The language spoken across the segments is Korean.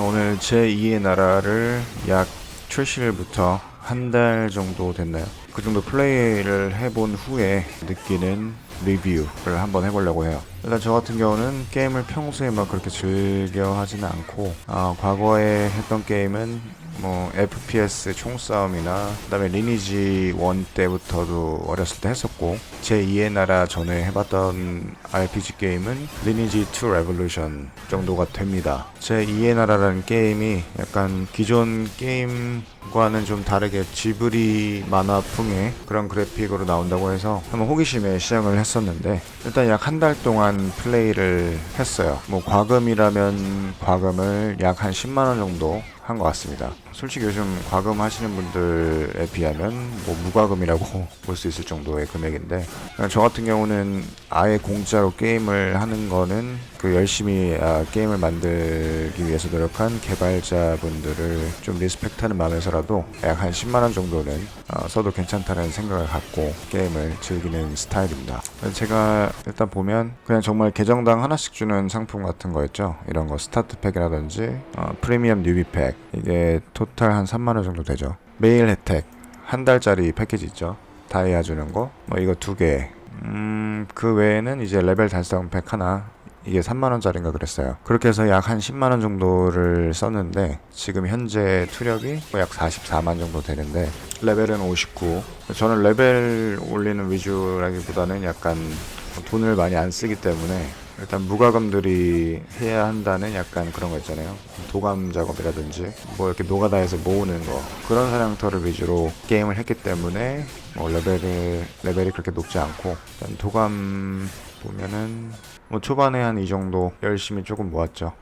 오늘 제2의 나라를 약 출시일부터 한 달 정도 됐나요? 그 정도 플레이를 해본 후에 느끼는 리뷰를 한번 해보려고 해요. 일단 저 같은 경우는 게임을 평소에 막 그렇게 즐겨 하지는 않고, 과거에 했던 게임은 뭐 FPS 총싸움이나 그다음에 리니지 1 때부터도 어렸을 때 했었고, 제2의 나라 전에 해봤던 RPG 게임은 리니지 2 레볼루션 정도가 됩니다. 제2의 나라라는 게임이 약간 기존 게임과는 좀 다르게 지브리 만화풍의 그런 그래픽으로 나온다고 해서 한번 호기심에 시작을 했었는데, 일단 약 한 달 동안 플레이를 했어요. 뭐 과금이라면 과금을 약 한 10만원 정도 한 것 같습니다. 솔직히 요즘 과금 하시는 분들에 비하면 뭐 무과금이라고 볼 수 있을 정도의 금액인데, 저 같은 경우는 아예 공짜로 게임을 하는 거는 그 열심히 게임을 만들기 위해서 노력한 개발자분들을 좀 리스펙트하는 마음에서라도 약 한 10만원 정도는 써도 괜찮다는 생각을 갖고 게임을 즐기는 스타일입니다. 제가 일단 보면 그냥 정말 계정당 하나씩 주는 상품 같은 거 있죠. 이런 거 스타트팩이라든지 프리미엄 뉴비팩, 이게 토탈 한 3만원 정도 되죠. 메일 혜택 한 달짜리 패키지 있죠. 다이아 주는 거 뭐 이거 2개, 그 외에는 이제 레벨 달성 팩 하나, 이게 3만원짜리인가 그랬어요. 그렇게 해서 약 한 10만원 정도를 썼는데, 지금 현재 투력이 약 44만 정도 되는데, 레벨은 59. 저는 레벨 올리는 위주라기보다는 약간 돈을 많이 안 쓰기 때문에 일단 무과금들이 해야 한다는 약간 그런 거 있잖아요. 도감 작업이라든지 뭐 이렇게 노가다에서 모으는 거, 그런 사냥터를 위주로 게임을 했기 때문에 뭐 레벨이 그렇게 높지 않고, 일단 도감 보면은 뭐 초반에 한 이 정도 열심히 조금 모았죠.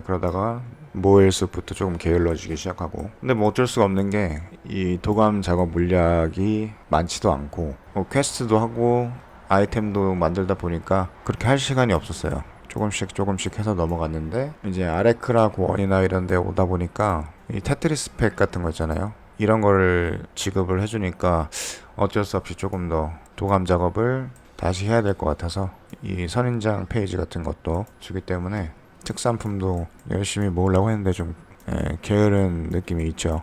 그러다가 모일수부터 조금 게을러지기 시작하고, 근데 뭐 어쩔 수가 없는 게 이 도감 작업 물량이 많지도 않고, 뭐 퀘스트도 하고 아이템도 만들다 보니까 그렇게 할 시간이 없었어요. 조금씩 해서 넘어갔는데, 이제 아레크라고 원이나 이런 데 오다 보니까 이 테트리스 팩 같은 거 있잖아요. 이런 거를 지급을 해주니까 어쩔 수 없이 조금 더 도감 작업을 다시 해야 될 것 같아서, 이 선인장 페이지 같은 것도 주기 때문에 특산품도 열심히 모으려고 했는데 좀 게으른 느낌이 있죠.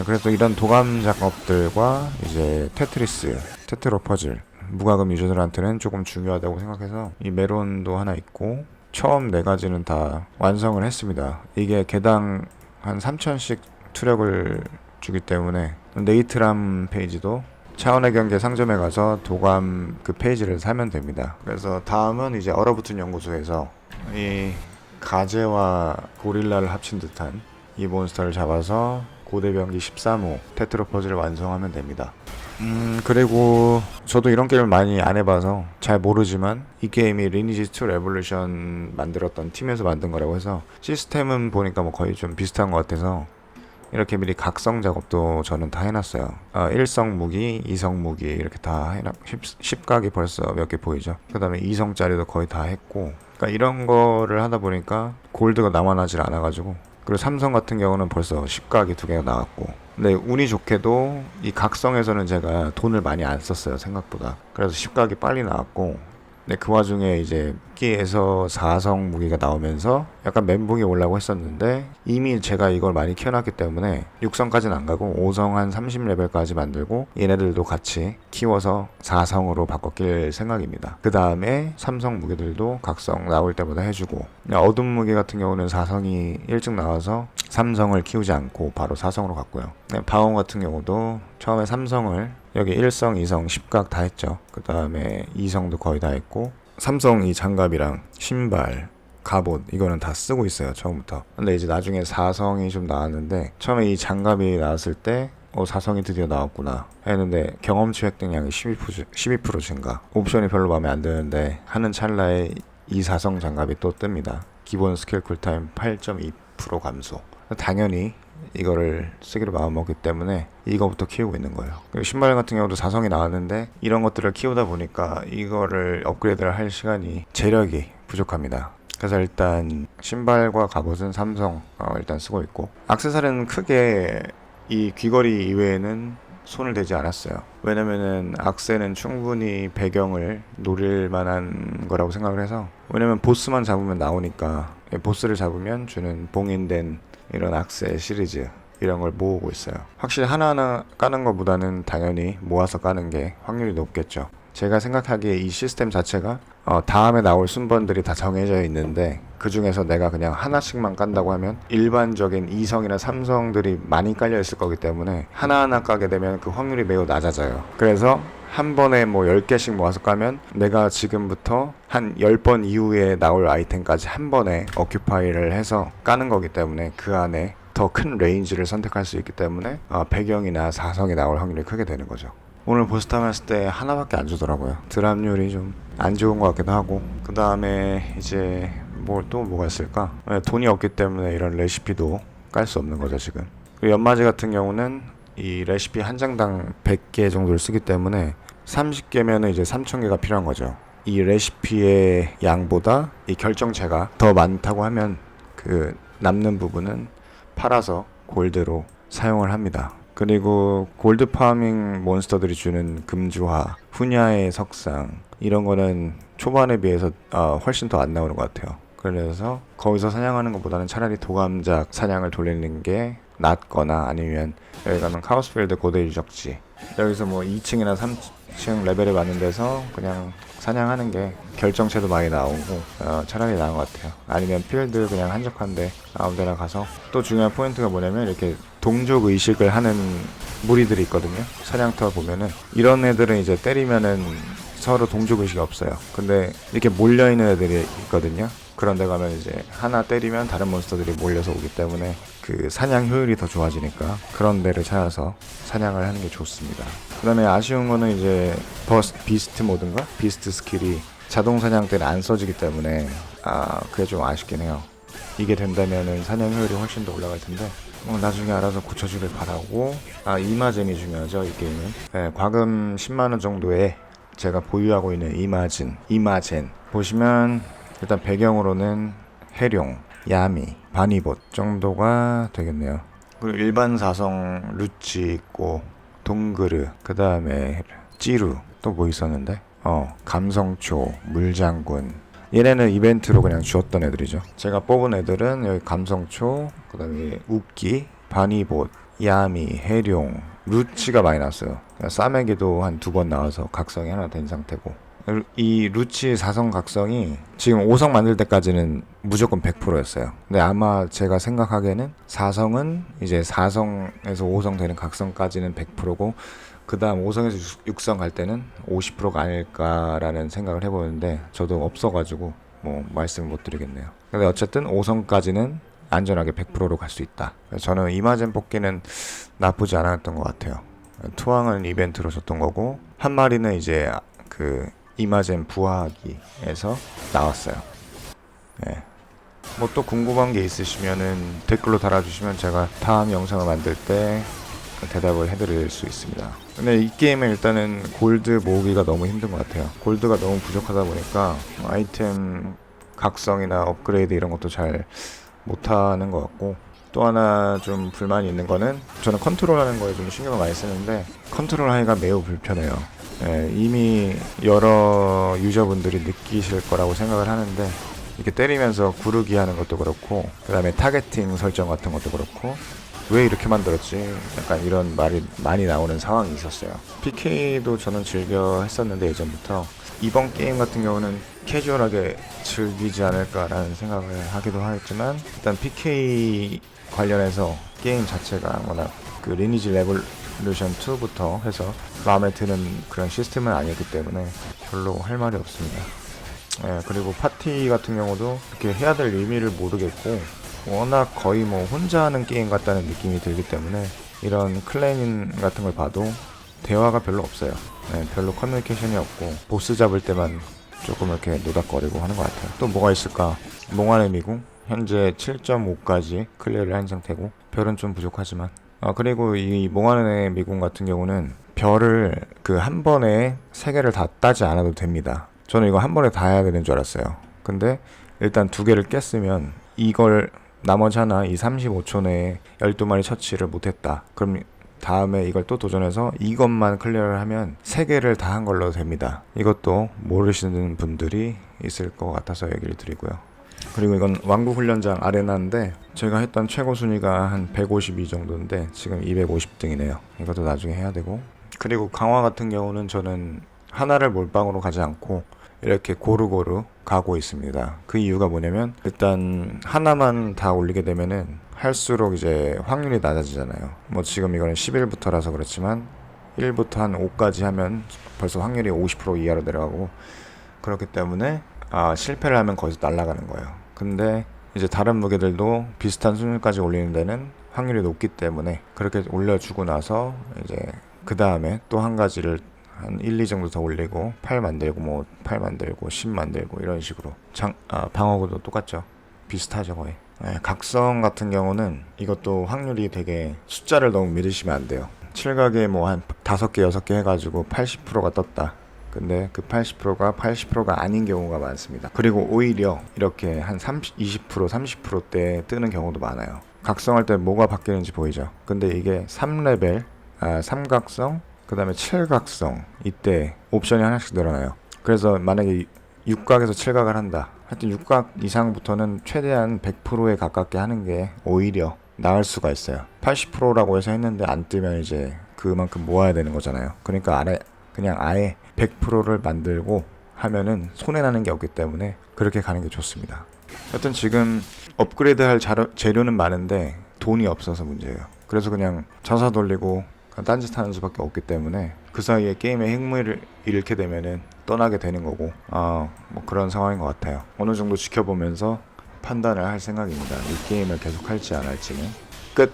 그래서 이런 도감 작업들과 이제 테트로 퍼즐, 무과금 유저들한테는 조금 중요하다고 생각해서 이 메론도 하나 있고, 처음 4가지는 다 완성을 했습니다. 이게 개당 한 3천씩 투력을 주기 때문에 네이트람 페이지도 차원의 경계 상점에 가서 도감 그 페이지를 사면 됩니다. 그래서 다음은 이제 얼어붙은 연구소에서 이 가제와 고릴라를 합친 듯한 이 몬스터를 잡아서 고대병기 13호 테트로 퍼즐을 완성하면 됩니다. 그리고 저도 이런 게임을 많이 안 해봐서 잘 모르지만, 이 게임이 리니지2 레볼루션 만들었던 팀에서 만든 거라고 해서 시스템은 보니까 뭐 거의 좀 비슷한 것 같아서 이렇게 미리 각성 작업도 저는 다 해놨어요. 1성 무기, 2성 무기 이렇게 다 해놨, 10각이 벌써 몇 개 보이죠. 그 다음에 2성짜리도 거의 다 했고, 그러니까 이런 거를 하다 보니까 골드가 남아나질 않아가지고, 그리고 삼성 같은 경우는 벌써 10각이 2개가 나왔고, 근데 운이 좋게도 이 각성에서는 제가 돈을 많이 안 썼어요, 생각보다. 그래서 10각이 빨리 나왔고, 근데 그 와중에 이제 끼에서 4성 무기가 나오면서 약간 멘붕이 오려고 했었는데, 이미 제가 이걸 많이 키워놨기 때문에 6성까지는 안 가고 5성 한 30레벨까지 만들고 얘네들도 같이 키워서 4성으로 바꿔 낄 생각입니다. 그 다음에 3성 무기들도 각성 나올 때마다 해주고, 어둠 무기 같은 경우는 4성이 일찍 나와서 3성을 키우지 않고 바로 4성으로 갔고요. 방어 같은 경우도 처음에 3성을 여기 1성, 2성, 10각 다 했죠. 그 다음에 2성도 거의 다 했고, 3성 이 장갑이랑 신발, 갑옷 이거는 다 쓰고 있어요, 처음부터. 근데 이제 나중에 4성이 좀 나왔는데, 처음에 이 장갑이 나왔을 때 4성이 드디어 나왔구나 했는데 경험치 획득량이 12% 증가. 옵션이 별로 마음에 안 드는데 하는 찰나에 이 4성 장갑이 또 뜹니다. 기본 스킬 쿨타임 8.2% 감소. 당연히 이거를 쓰기로 마음먹기 때문에 이거부터 키우고 있는 거예요. 그리고 신발 같은 경우도 4성이 나왔는데, 이런 것들을 키우다 보니까 이거를 업그레이드를 할 시간이, 재력이 부족합니다. 그래서 일단 신발과 갑옷은 3성 일단 쓰고 있고, 액세서리는 크게 이 귀걸이 이외에는 손을 대지 않았어요. 왜냐면은 악세는 충분히 배경을 노릴 만한 거라고 생각을 해서, 왜냐면 보스만 잡으면 나오니까, 보스를 잡으면 주는 봉인된 이런 악세 시리즈 이런 걸 모으고 있어요. 확실히 하나하나 까는 것보다는 당연히 모아서 까는 게 확률이 높겠죠. 제가 생각하기에 이 시스템 자체가 다음에 나올 순번들이 다 정해져 있는데 그 중에서 내가 그냥 하나씩만 깐다고 하면 일반적인 2성이나 3성들이 많이 깔려 있을 거기 때문에 하나하나 까게 되면 그 확률이 매우 낮아져요. 그래서 한 번에 뭐 10개씩 모아서 까면 내가 지금부터 한 10번 이후에 나올 아이템까지 한 번에 어큐파이를 해서 까는 거기 때문에 그 안에 더 큰 레인지를 선택할 수 있기 때문에 배경이나 4성이 나올 확률이 크게 되는 거죠. 오늘 보스탐 했을 때 하나밖에 안 주더라고요. 드랍률이 좀 안 좋은 것 같기도 하고, 그 다음에 이제 뭐가 있을까? 돈이 없기 때문에 이런 레시피도 깔 수 없는 거죠 지금. 그리고 연마지 같은 경우는 이 레시피 한 장당 100개 정도를 쓰기 때문에 30개면 이제 3000개가 필요한 거죠. 이 레시피의 양보다 이 결정체가 더 많다고 하면 그 남는 부분은 팔아서 골드로 사용을 합니다. 그리고 골드 파밍 몬스터들이 주는 금주화, 훈야의 석상 이런 거는 초반에 비해서 훨씬 더 안 나오는 것 같아요. 그래서 거기서 사냥하는 것보다는 차라리 도감작 사냥을 돌리는 게 낫거나 아니면 여기 가면 카오스필드 고대 유적지 여기서 뭐 2층이나 3층 레벨에 맞는 데서 그냥 사냥하는 게 결정체도 많이 나오고 차라리 나은 것 같아요. 아니면 필드 그냥 한적한데 아무 데나 가서 또 중요한 포인트가 뭐냐면 이렇게 동족 의식을 하는 무리들이 있거든요. 사냥터 보면은 이런 애들은 이제 때리면은 서로 동족 의식이 없어요. 근데 이렇게 몰려있는 애들이 있거든요. 그런 데 가면 이제 하나 때리면 다른 몬스터들이 몰려서 오기 때문에 그 사냥 효율이 더 좋아지니까 그런 데를 찾아서 사냥을 하는 게 좋습니다. 그 다음에 아쉬운 거는 이제 비스트 모드인가? 비스트 스킬이 자동 사냥 때는 안 써지기 때문에 그게 좀 아쉽긴 해요. 이게 된다면은 사냥 효율이 훨씬 더 올라갈 텐데 나중에 알아서 고쳐주길 바라고. 이마젠이 중요하죠 이 게임은. 네, 과금 10만원 정도에 제가 보유하고 있는 이마젠 보시면 일단 배경으로는 해룡, 야미, 바니봇 정도가 되겠네요. 그리고 일반 4성 루치 있고 동그르, 그 다음에 찌루, 또 뭐 있었는데 감성초, 물장군, 얘네는 이벤트로 그냥 주었던 애들이죠. 제가 뽑은 애들은 여기 감성초, 그 다음에 웃기, 바니봇, 야미, 해룡, 루치가 많이 나왔어요. 싸매기도 한 2번 나와서 각성이 하나 된 상태고, 이 루치 4성 각성이 지금 5성 만들 때까지는 무조건 100%였어요. 근데 아마 제가 생각하기에는 4성은 이제 4성에서 5성 되는 각성까지는 100%고 그 다음 5성에서 6성 갈 때는 50%가 아닐까라는 생각을 해보는데 저도 없어가지고 뭐 말씀을 못 드리겠네요. 근데 어쨌든 5성까지는 안전하게 100%로 갈 수 있다. 저는 이마젠 뽑기는 나쁘지 않았던 것 같아요. 투항은 이벤트로 줬던 거고 한 마리는 이제 그 이마젠 부화하기에서 나왔어요. 네. 뭐 또 궁금한 게 있으시면은 댓글로 달아주시면 제가 다음 영상을 만들 때 대답을 해드릴 수 있습니다. 근데 이 게임은 일단은 골드 모으기가 너무 힘든 것 같아요. 골드가 너무 부족하다 보니까 아이템 각성이나 업그레이드 이런 것도 잘 못하는 것 같고, 또 하나 좀 불만이 있는 거는 저는 컨트롤하는 거에 좀 신경을 많이 쓰는데 컨트롤하기가 매우 불편해요. 이미 여러 유저분들이 느끼실 거라고 생각을 하는데 이렇게 때리면서 구르기 하는 것도 그렇고 그 다음에 타겟팅 설정 같은 것도 그렇고 왜 이렇게 만들었지? 약간 이런 말이 많이 나오는 상황이 있었어요. PK도 저는 즐겨 했었는데 예전부터 이번 게임 같은 경우는 캐주얼하게 즐기지 않을까라는 생각을 하기도 하였지만 일단 PK 관련해서 게임 자체가 워낙 그 리니지 레볼루션 2부터 해서 마음에 드는 그런 시스템은 아니었기 때문에 별로 할 말이 없습니다. 그리고 파티 같은 경우도 이렇게 해야 될 의미를 모르겠고 워낙 거의 뭐 혼자 하는 게임 같다는 느낌이 들기 때문에 이런 클랜 같은 걸 봐도 대화가 별로 없어요. 별로 커뮤니케이션이 없고 보스 잡을 때만 조금 이렇게 노닥거리고 하는 것 같아요. 또 뭐가 있을까? 몽환의 미궁 현재 7.5까지 클리어를 한 상태고 별은 좀 부족하지만 그리고 이 몽환의 미궁 같은 경우는 별을 그 한 번에 3개를 다 따지 않아도 됩니다. 저는 이거 한 번에 다 해야 되는 줄 알았어요. 근데 일단 2개를 깼으면 이걸 나머지 하나 이 35초 내에 12마리 처치를 못했다. 그럼 다음에 이걸 또 도전해서 이것만 클리어를 하면 3개를 다 한 걸로 됩니다. 이것도 모르시는 분들이 있을 것 같아서 얘기를 드리고요. 그리고 이건 왕국 훈련장 아레나인데 제가 했던 최고 순위가 한 152 정도인데 지금 250등이네요. 이것도 나중에 해야 되고, 그리고 강화 같은 경우는 저는 하나를 몰빵으로 가지 않고 이렇게 고루고루 가고 있습니다. 그 이유가 뭐냐면 일단 하나만 다 올리게 되면은 할수록 이제 확률이 낮아지잖아요. 뭐 지금 이거는 11부터라서 그렇지만 1부터 한 5까지 하면 벌써 확률이 50% 이하로 내려가고, 그렇기 때문에 실패를 하면 거기서 날아가는 거예요. 근데 이제 다른 무게들도 비슷한 수준까지 올리는 데는 확률이 높기 때문에 그렇게 올려주고 나서 이제 그 다음에 또 한 가지를 한 1, 2 정도 더 올리고 8 만들고 뭐 8 만들고 10 만들고 이런 식으로 방어구도 똑같죠. 비슷하죠 거의. 네, 각성 같은 경우는 이것도 확률이 되게 숫자를 너무 믿으시면 안 돼요. 칠각에 뭐 한 5개 6개 해가지고 80%가 떴다. 근데 그 80%가 80%가 아닌 경우가 많습니다. 그리고 오히려 이렇게 한 30, 20%, 30%대 뜨는 경우도 많아요. 각성할 때 뭐가 바뀌는지 보이죠? 근데 이게 3레벨, 3각성, 그 다음에 7각성, 이때 옵션이 하나씩 늘어나요. 그래서 만약에 6각에서 7각을 한다. 하여튼 6각 이상부터는 최대한 100%에 가깝게 하는 게 오히려 나을 수가 있어요. 80%라고 해서 했는데 안 뜨면 이제 그만큼 모아야 되는 거잖아요. 그러니까 그냥 아예 100%를 만들고 하면은 손해나는 게 없기 때문에 그렇게 가는 게 좋습니다. 하여튼 지금 업그레이드 할 재료는 많은데 돈이 없어서 문제예요. 그래서 그냥 자사 돌리고 딴짓하는 수밖에 없기 때문에 그 사이에 게임의 흥미를 잃게 되면은 떠나게 되는 거고, 뭐 그런 상황인 것 같아요. 어느 정도 지켜보면서 판단을 할 생각입니다. 이 게임을 계속 할지 안 할지는. 끝!